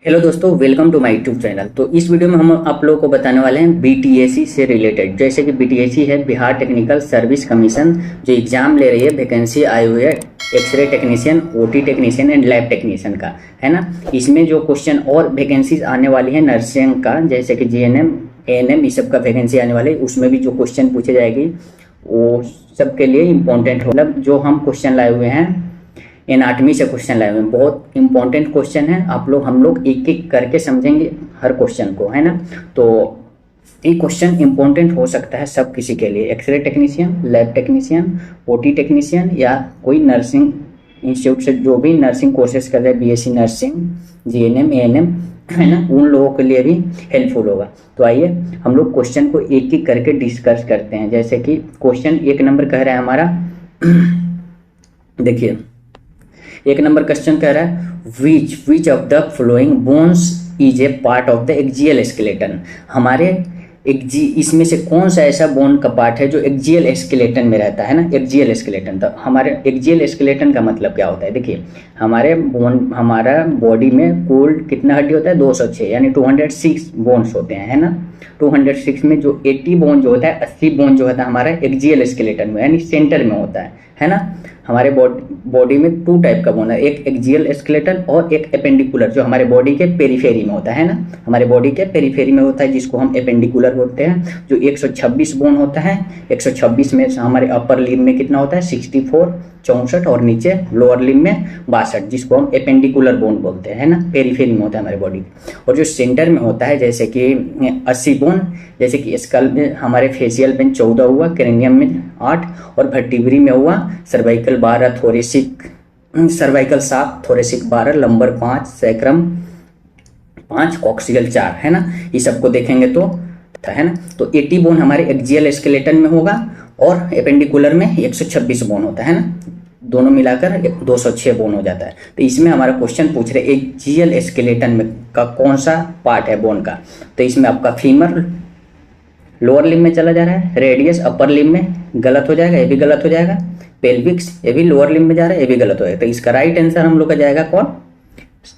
Hello दोस्तों, welcome to my YouTube channel. तो इस वीडियो में हम आप लोगों को बताने वाले हैं बीटीएसी से रिलेटेड। जैसे कि बीटीएसी है बिहार टेक्निकल सर्विस कमीशन, जो एग्जाम ले रही है, वैकेंसी आई हुई है x ray technician, OT technician and lab technician का, है ना। इसमें जो क्वेश्चन और वैकेंसीज आने वाली है नर्सिंग का, जैसे कि जीएनएम एएनएम, ये सब का वैकेंसी आने वाली है, उसमें भी जो क्वेश्चन पूछे जाएगी वो सबके लिए इम्पोर्टेंट हो। मतलब जो हम क्वेश्चन लाए हुए हैं एनाटमी से क्वेश्चन लाए हुए हैं, बहुत इंपॉर्टेंट क्वेश्चन है। हम लोग एक एक करके समझेंगे हर क्वेश्चन को, है ना। तो ये क्वेश्चन इंपॉर्टेंट हो सकता है सब किसी के लिए, x ray technician, lab technician, OT technician या कोई नर्सिंग इंस्टीट्यूट से जो भी नर्सिंग कोर्सेज कर रहे हैं, बीएससी नर्सिंग, जीएनएम एएनएम, है ना, उन लोगों के लिए भी हेल्पफुल होगा। तो आइए हम लोग क्वेश्चन को एक एक करके डिस्कस करते हैं। जैसे कि क्वेश्चन 1 नंबर कह रहा है हमारा देखिए 1 नंबर क्वेश्चन कह रहा है which of the flowing bones is a part of the axial skeleton. हमारे इसमें से कौन सा ऐसा बोन का पार्ट है जो एक्जियल स्केलेटन में रहता है ना, एक्जियल स्केलेटन। तो हमारे एक्जियल स्केलेटन का मतलब क्या होता है? देखिए हमारा बॉडी में कुल कितना हड्डी होता है? 206, यानी 206 बोन्स होते हैं, है ना। 206 में जो 80 बोन जो होता है, 80 बोन जो होता है हमारा एक्जियल स्केलेटन में, यानी सेंटर में होता है ना। हमारे बॉडी में 2 टाइप का बोन है, एक एक्जियल स्केलेटन और एक एपेंडिकुलर, जो हमारे बॉडी के पेरिफेरी में होता है ना। हमारे बॉडी के पेरिफेरी में होता है, जिसको हम एपेंडिकुलर बोलते हैं। जो 126 बोन होता है, 126 में हमारे अपर लिम्ब में कितना होता है? 64, 64, और नीचे लोअर लिम्ब में 62, जिसको हम एपेंडिकुलर बोन बोलते हैं, है ना। पेरिफेरी में होता है हमारे बॉडी। और जो सेंटर में होता है, जैसे कि 80 बोन, जैसे कि स्कल में हमारे फेशियल में 14 हुआ, क्रेनियम में 8, और वर्टिब्री में हुआ cervical 12, thoracic cervical 7, thoracic 12, lumbar 5, sacrum 5, coxal 4, है ना। ये सबको देखेंगे तो, है ना। तो 80 बोन हमारे एक्जियल स्केलेटन में होगा और एपेंडिकुलर में 126 बोन होता है ना। दोनों मिलाकर 206 बोन हो जाता है। तो इसमें हमारा क्वेश्चन पूछ रहे एक्जियल स्केलेटन में का कौन सा पार्ट है बोन का। तो इसमें आपका फीमर लोअर लिम्ब में चला जा रहा है, रेडियस अपर लिम्ब में, गलत हो जाएगा, ये भी गलत हो जाएगा। पेल्विक्स, ये भी लोअर लिम्ब में जा रहा है, ये भी गलत हो जाएगा। तो इसका राइट आंसर हम लोग का जाएगा कौन?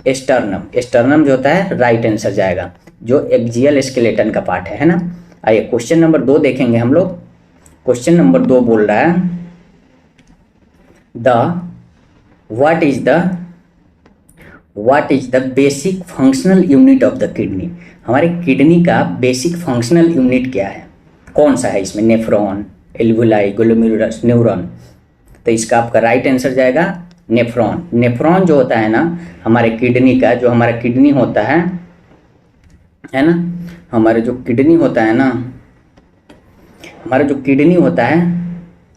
स्टर्नम। स्टर्नम जो होता है राइट आंसर जाएगा, जो एक्जियल स्केलेटन का पार्ट है ना। आइए क्वेश्चन नंबर 2 देखेंगे हम लोग। क्वेश्चन नंबर 2 बोल रहा है what is the basic functional unit of the kidney. हमारे किडनी का बेसिक फंक्शनल यूनिट क्या है, कौन सा है इसमें? Nephron, alveoli, glomerulus, neuron. तो इसका आपका राइट आंसर जाएगा नेफ्रॉन। नेफ्रॉन जो होता है ना हमारे किडनी का, जो हमारा किडनी होता है ना, हमारे जो किडनी होता है ना, हमारा जो किडनी होता है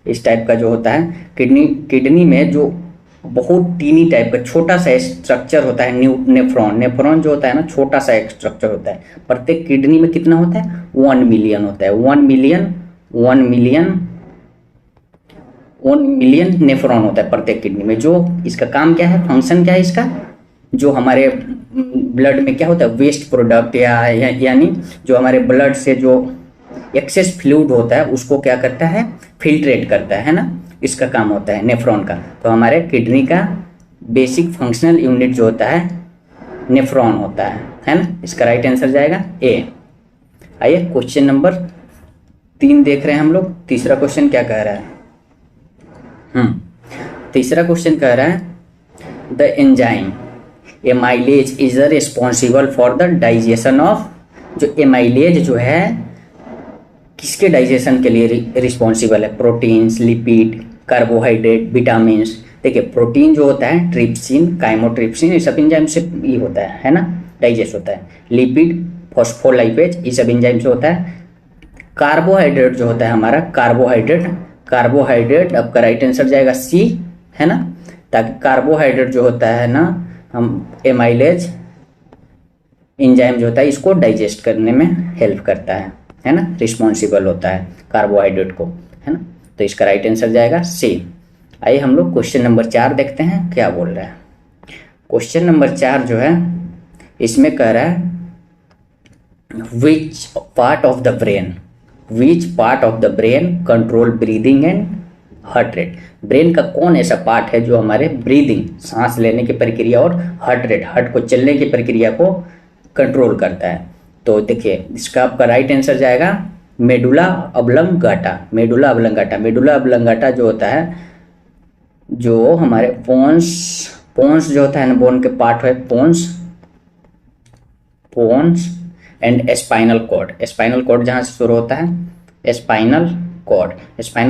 इस टाइप का जो होता है, किडनी में जो बहुत टीनी टाइप का छोटा सा स्ट्रक्चर होता है नेफ्रॉन। नेफ्रॉन जो होता है ना, छोटा सा एक स्ट्रक्चर होता है। प्रत्येक किडनी में कितना होता है? 1 मिलियन होता है। 1 मिलियन नेफ्रॉन होता है प्रत्येक किडनी में। जो इसका काम क्या है, फंक्शन क्या है इसका? जो हमारे ब्लड में क्या होता है, वेस्ट प्रोडक्ट यानी जो हमारे ब्लड से जो एक्सेस फ्लूइड होता है उसको क्या करता है? फिल्ट्रेट करता है ना। इसका काम होता है नेफ्रॉन का। तो हमारे किडनी का बेसिक फंक्शनल यूनिट जो होता है नेफ्रॉन होता है ना। इसका राइट आंसर जाएगा ए। आइए क्वेश्चन नंबर 3 देख रहे हैं हम लोग। तीसरा क्वेश्चन क्या कह रहा है? तीसरा क्वेश्चन कह रहा है the enzyme amylase is responsible for the digestion of. जो एमाइलेज जो है किसके डाइजेशन के लिए रिस्पॉन्सिबल है? Proteins, lipid, carbohydrate, vitamins. देखिए प्रोटीन जो होता है ट्रिप्सिन, काइमोट्रिप्सिन, ये सब एंजाइम से ये होता है ना, डाइजेस्ट होता है। लिपिड, फॉस्फोलाइपेज, ये सब एंजाइम से होता है। कार्बोहाइड्रेट जो होता है हमारा, कार्बोहाइड्रेट आपका राइट आंसर जाएगा सी, है ना। ताकि कार्बोहाइड्रेट जो होता है ना, हम एमाइलेज एंजाइम जो होता है इसको डाइजेस्ट करने में हेल्प करता है ना, रिस्पॉन्सिबल होता है कार्बोहाइड्रेट को, है ना। तो इसका राइट आंसर जाएगा सी। आइए हम लोग क्वेश्चन नंबर 4 देखते हैं क्या बोल रहा है। क्वेश्चन नंबर 4 जो है इसमें कह रहा है which part of the brain control breathing and heart rate. Brain का कौन ऐसा पार्ट है जो हमारे ब्रीदिंग, सांस लेने की प्रक्रिया और हार्ट रेट, हार्ट को चलने की प्रक्रिया को कंट्रोल करता है? तो देखिए इसका आपका राइट आंसर जाएगा medulla oblongata. Medulla oblongata, medulla oblongata जो होता है, जो हमारे पोन्स जो होता है ना, बोन के पार्ट है pons and spinal cord. Spinal cord जहाँ से शुरू होता है, स्पाइनल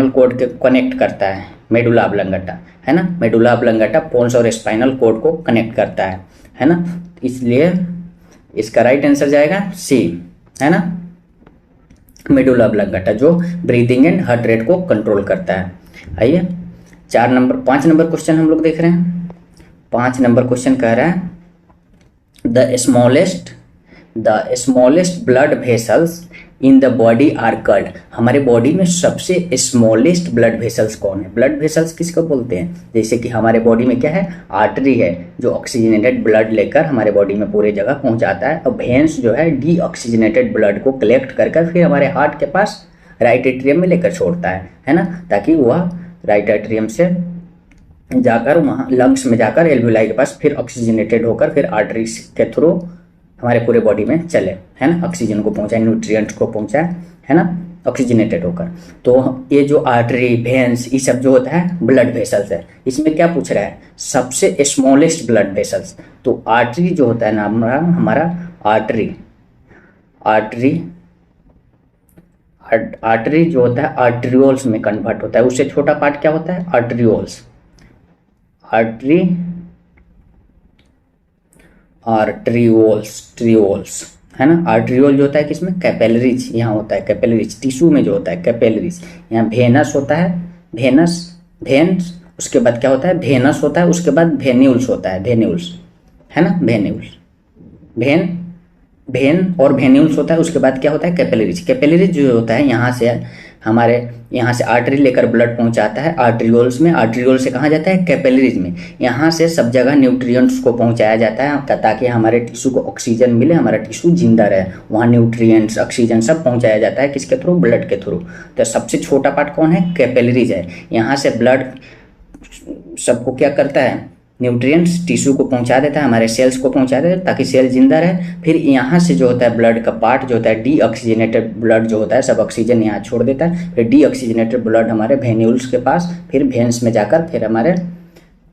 कॉर्ड के कनेक्ट करता है मेडुला ऑब्लंगाटा, है ना। मेडुला ऑब्लंगाटा पोन्स और स्पाइनल कॉर्ड को कनेक्ट करता है ना। इसलिए इसका राइट आंसर जाएगा सी, है ना, मेडुला ऑब्लंगाटा, जो ब्रीदिंग एंड हार्ट रेट को कंट्रोल करता है। आइए 5 नंबर क्वेश्चन हम लोग देख रहे हैं। 5 नंबर क्वेश्चन कह रहा है the smallest blood vessels in the body are called. हमारे बॉडी में सबसे स्मॉलेस्ट ब्लड वेसल्स कौन है? ब्लड वेसल्स किसको बोलते हैं? जैसे कि हमारे बॉडी में क्या है, आर्टरी है जो ऑक्सीजनेटेड ब्लड लेकर हमारे बॉडी में पूरे जगह पहुंचाता है, और वेन्स जो है डीऑक्सीजनेटेड ब्लड को कलेक्ट कर फिर हमारे हार्ट के पास राइट एट्रियम में लेकर छोड़ता है ना, ताकि वह राइट एट्रियम से जाकर वहाँ लंग्स में जाकर एल्वियोलाई के पास फिर ऑक्सीजनेटेड होकर फिर आर्टरी के थ्रू हमारे पूरे बॉडी में चले, है ना, ऑक्सीजन को पहुँचाए, न्यूट्रिएंट्स को पहुँचाए, है ना, ऑक्सीजनेटेड होकर। तो ये जो आर्टरी, वेन्स, ये सब जो होता है ब्लड वेसल्स है। इसमें क्या पूछ रहा है, सबसे स्मॉलेस्ट ब्लड वेसल्स। तो आर्टरी जो होता है ना हमारा आर्टरी जो होता है आर्ट्रियोल्स में कन्वर्ट होता है। उससे छोटा पार्ट क्या होता है, आर्ट्रियोल्स, ट्रियोल्स, है ना। आर्ट्रियोल जो होता है किसमें, कैपिलरीज, यहाँ होता है कैपिलरीज, टिश्यू में जो होता है कैपिलरीज। यहाँ वेनस होता है, वेन्स, उसके बाद क्या होता है, वेनस होता है, उसके बाद वेन्यूल्स होता है, वेन्यूल्स, है ना, वेन और वेन्यूल्स होता है। उसके बाद क्या होता है, कैपिलरीज जो होता है यहाँ से आर्टरी लेकर ब्लड पहुंचाता है आर्ट्रियोल्स में, आर्ट्रियोल से कहाँ जाता है, कैपिलरीज में। यहाँ से सब जगह न्यूट्रिएंट्स को पहुंचाया जाता है ताकि हमारे टिश्यू को ऑक्सीजन मिले, हमारा टिश्यू जिंदा रहे। वहाँ न्यूट्रिएंट्स, ऑक्सीजन सब पहुंचाया जाता है किसके थ्रू, ब्लड के थ्रू। तो सबसे छोटा पार्ट कौन है, कैपिलरीज है। यहाँ से ब्लड सबको क्या करता है, न्यूट्रिएंट्स टिश्यू को पहुंचा देता है, हमारे सेल्स को पहुंचा देता है ताकि सेल जिंदा रहे। फिर यहाँ से जो होता है ब्लड का पार्ट जो होता है डीऑक्सीजनेटेड ब्लड जो होता है, सब ऑक्सीजन यहाँ छोड़ देता है। फिर डीऑक्सीजनेटेड ब्लड हमारे वेन्यूल्स के पास, फिर वेन्स में जाकर फिर हमारे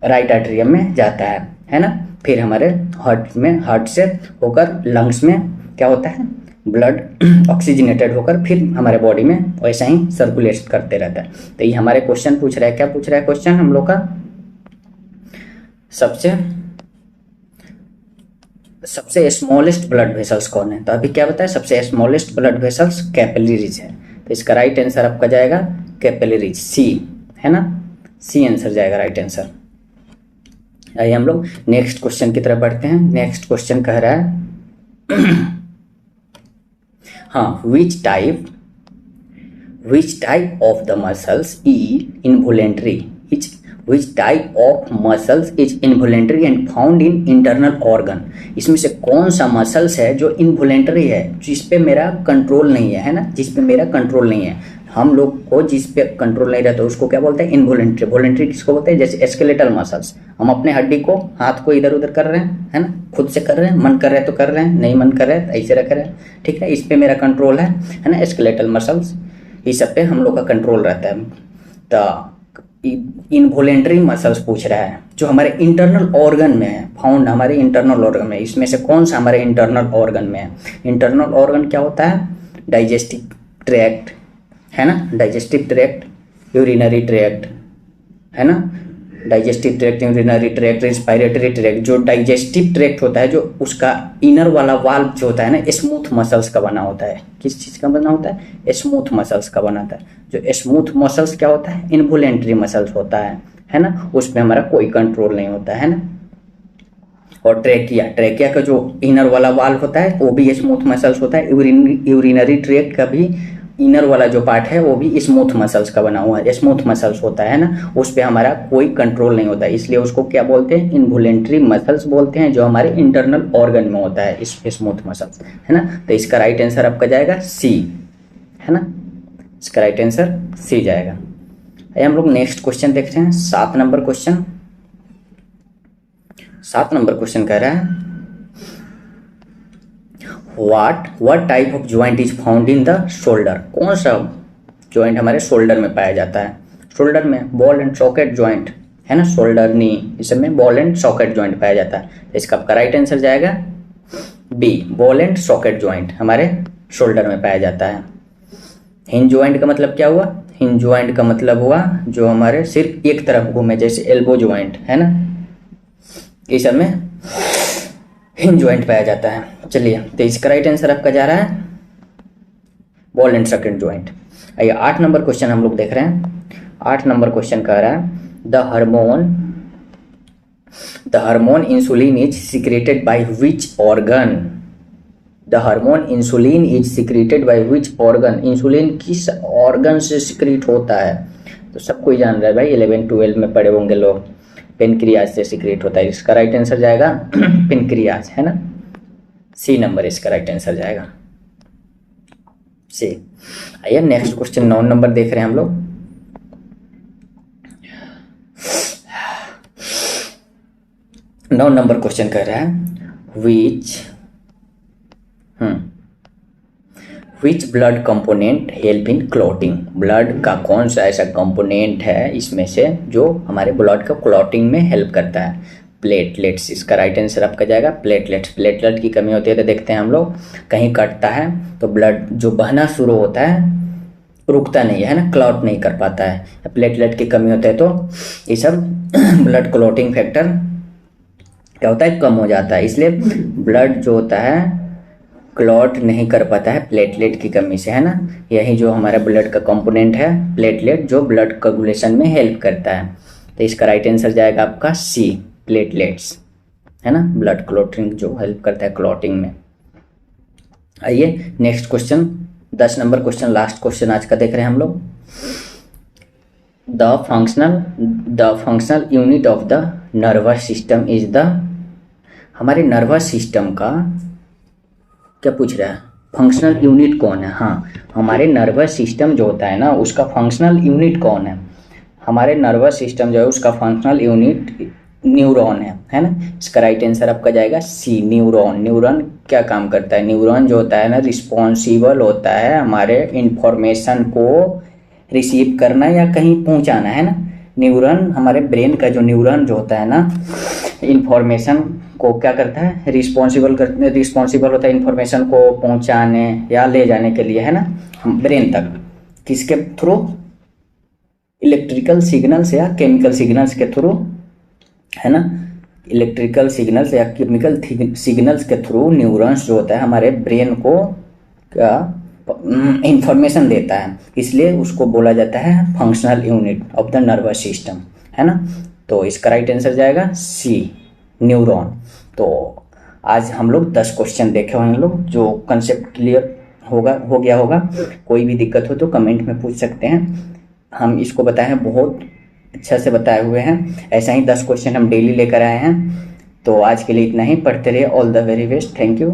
राइट आर्टरियम में जाता है ना। फिर हमारे हार्ट से होकर लंग्स में क्या होता है, ब्लड ऑक्सीजनेटेड होकर फिर हमारे बॉडी में वैसा ही सर्कुलेट करते रहता है। तो ये हमारे क्वेश्चन पूछ रहा है, क्या पूछ रहा है क्वेश्चन हम लोग का, सबसे स्मॉलेस्ट ब्लड वेसल्स कौन है। तो अभी क्या बताया, सबसे स्मॉलेस्ट ब्लड वेसल्स कैपिलरीज है। तो इसका राइट आंसर आपका जाएगा कैपिलरीज, सी, है ना, सी आंसर जाएगा राइट आंसर। आइए हम लोग नेक्स्ट क्वेश्चन की तरफ बढ़ते हैं। नेक्स्ट क्वेश्चन कह रहा है हाँ, which type of the muscles involuntary, which type of muscles is involuntary and found in internal organ। इसमें से कौन सा मसल्स है जो इनवॉलेंटरी है, जिस पे मेरा कंट्रोल नहीं है ना, जिस पे मेरा कंट्रोल नहीं है। हम लोग को जिस पे कंट्रोल नहीं रहता उसको क्या बोलते हैं, इनवॉलेंटरी। वॉलेंटरी किसको बोलते हैं, जैसे स्केलेटल मसल्स, हम अपने हड्डी को, हाथ को इधर उधर कर रहे हैं, है ना, खुद से कर रहे हैं, मन कर रहे हैं तो कर रहे हैं, नहीं मन कर रहे हैं तो ऐसे रख रहे हैं, ठीक है, इस पे मेरा कंट्रोल है ना। स्केलेटल मसल्स इस सब पे हम लोग का कंट्रोल रहता है। तो इनवॉलेंटरी मसल्स पूछ रहा है जो हमारे इंटरनल ऑर्गन में है, फाउंड हमारे इंटरनल ऑर्गन में। इसमें से कौन सा हमारे इंटरनल ऑर्गन में है। इंटरनल ऑर्गन क्या होता है, डाइजेस्टिव ट्रैक्ट, है ना, डाइजेस्टिव ट्रैक्ट, यूरिनरी ट्रैक्ट, है ना, digestive tract, urinary tract, respiratory tract. जो डाइजेस्टिव ट्रैक्ट होता है, जो उसका इनर वाला वाल्व जो होता है ना, स्मूथ मसल्स का बना होता है। किस चीज़ का बना होता है, स्मूथ मसल्स का बना होता है। जो स्मूथ मसल्स क्या होता है, इनवॉलेंटरी मसल्स होता है ना, उस पर हमारा कोई कंट्रोल नहीं होता है ना। और ट्रेकिया का जो इनर वाला वाल्व होता है वो भी स्मूथ मसल्स होता है। यूरिनरी ट्रैक्ट का भी इनर वाला जो पार्ट है वो भी स्मूथ मसल्स का बना हुआ है, स्मूथ मसल्स होता है ना, उस पर हमारा कोई कंट्रोल नहीं होता है। इसलिए उसको क्या बोलते हैं, इनवॉलेंटरी मसल्स बोलते हैं, जो हमारे इंटरनल ऑर्गन में होता है, इस स्मूथ मसल्स, है ना। तो इसका राइट आंसर आपका जाएगा सी, है ना, इसका राइट आंसर सी जाएगा। आइए हम लोग नेक्स्ट क्वेश्चन देखते हैं। 7 नंबर क्वेश्चन। 7 नंबर क्वेश्चन कह रहा है what type of joint is found in the shoulder. कौन सा ज्वाइंट हमारे शोल्डर में पाया जाता है? शोल्डर में बॉल एंड सॉकेट ज्वाइंट है ना, शोल्डर नी, इस सब में बॉल एंड सॉकेट ज्वाइंट पाया जाता है। इसका आपका राइट आंसर जाएगा B, ball and socket joint हमारे शोल्डर में पाया जाता है। हिंज ज्वाइंट का मतलब क्या हुआ? हिंज ज्वाइंट का मतलब हुआ जो हमारे सिर्फ एक तरफ घूमे, जैसे एल्बो ज्वाइंट है ना, इस सब में हिंज ज्वाइंट पाया जाता है। चलिए, तो इसका राइट आंसर आपका जा रहा है बॉल एंड सॉकेट ज्वाइंट। आइए 8 नंबर क्वेश्चन हम लोग देख रहे हैं। 8 नंबर क्वेश्चन कह रहा है the hormone insulin is secreted by which organ. The hormone insulin is secreted by which organ. Insulin किस ऑर्गन से सिक्रेट होता है? तो सब कोई जान रहा है भाई, 11-12 में पढ़े होंगे लोग। पेनक्रियाज से सिक्रेट होता है। इसका राइट आंसर जाएगा पेनक्रियाज, है ना, सी नंबर इसका राइट आंसर जाएगा, सी। आइए नेक्स्ट क्वेश्चन 9 नंबर देख रहे हैं हम लोग। 9 नंबर क्वेश्चन कह रहा है which blood component help in clotting. Blood का कौन सा ऐसा कंपोनेंट है इसमें से जो हमारे ब्लड का क्लॉटिंग में हेल्प करता है? प्लेटलेट्स इसका राइट आंसर आपका जाएगा प्लेटलेट्स। प्लेटलेट की कमी होती है तो देखते हैं हम लोग, कहीं कटता है तो ब्लड जो बहना शुरू होता है रुकता नहीं है ना, क्लॉट नहीं कर पाता है। प्लेटलेट की कमी होती है तो ये सब ब्लड क्लॉटिंग फैक्टर क्या होता है, कम हो जाता है। इसलिए ब्लड जो होता है क्लॉट नहीं कर पाता है प्लेटलेट की कमी से, है ना। यही जो हमारा ब्लड का कंपोनेंट है प्लेटलेट, जो ब्लड कोगुलेशन में हेल्प करता है। तो इसका राइट आंसर जाएगा आपका सी, प्लेटलेट्स, है ना, ब्लड क्लॉटिंग जो हेल्प करता है क्लॉटिंग में। आइए next question 10 number question, last question आज का देख रहे हैं हम लोग। The functional unit of the nervous system is the. हमारे नर्वस सिस्टम का क्या पूछ रहा है, फंक्शनल यूनिट कौन है? हाँ, हमारे नर्वस सिस्टम जो होता है ना उसका फंक्शनल यूनिट कौन है? हमारे नर्वस सिस्टम जो है उसका फंक्शनल यूनिट न्यूरॉन है ना। इसका राइट आंसर आपका जाएगा सी, न्यूरॉन। न्यूरॉन क्या काम करता है? न्यूरॉन जो होता है ना रिस्पॉन्सिबल होता है हमारे इंफॉर्मेशन को रिसीव करना या कहीं पहुंचाना, है ना। न्यूरॉन हमारे ब्रेन का जो न्यूरॉन जो होता है ना इंफॉर्मेशन को क्या करता है, रिस्पॉन्सिबल होता है इंफॉर्मेशन को पहुंचाने या ले जाने के लिए, है ना, ब्रेन तक। किसके थ्रू? इलेक्ट्रिकल सिग्नल्स या केमिकल सिग्नल्स के थ्रू, है ना। इलेक्ट्रिकल सिग्नल्स या केमिकल सिग्नल्स के थ्रू न्यूरॉन्स जो होता है हमारे ब्रेन को क्या इंफॉर्मेशन देता है, इसलिए उसको बोला जाता है functional unit of the nervous system, है ना। तो इसका राइट आंसर जाएगा सी, न्यूरॉन। तो आज हम लोग 10 क्वेश्चन देखे हुए हैं लोग, जो कंसेप्ट क्लियर हो गया होगा। कोई भी दिक्कत हो तो कमेंट में पूछ सकते हैं, हम इसको बताए हैं, बहुत अच्छा से बताए हुए हैं। ऐसा ही 10 क्वेश्चन हम डेली लेकर आए हैं। तो आज के लिए इतना ही, पढ़ते रहिए। All the very best, thank you.